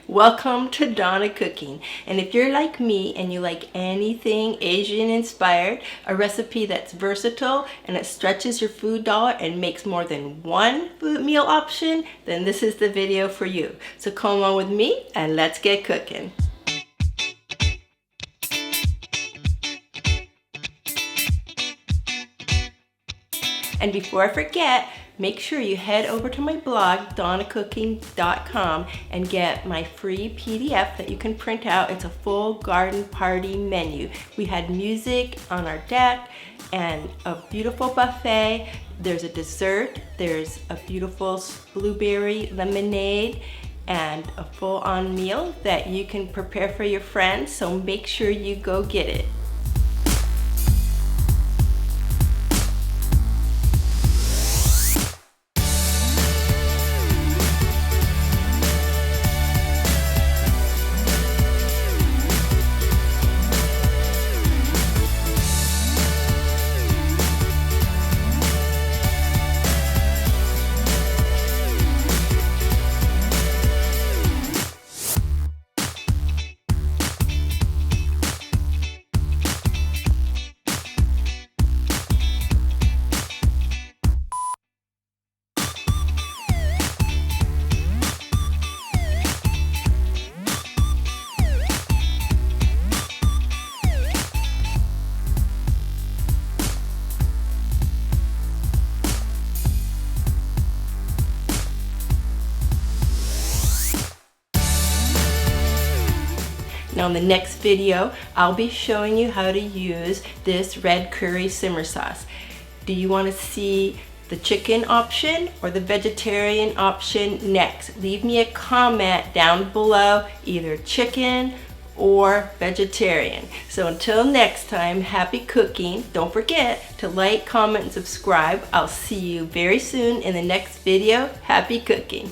Welcome to Donna Cooking. And if you're like me and you like anything Asian inspired, a recipe that's versatile and it stretches your food dollar and makes more than one food meal option, then this is the video for you. So come on with me and let's get cooking. And before I forget, make sure you head over to my blog, donnacooking.com, and get my free PDF that you can print out. It's a full garden party menu. We had music on our deck and a beautiful buffet. There's a dessert, there's a beautiful blueberry lemonade, and a full-on meal that you can prepare for your friends, so make sure you go get it. Now in the next video, I'll be showing you how to use this red curry simmer sauce. Do you want to see the chicken option or the vegetarian option next? Leave me a comment down below, either chicken or vegetarian. So until next time, happy cooking. Don't forget to like, comment, and subscribe. I'll see you very soon in the next video. Happy cooking.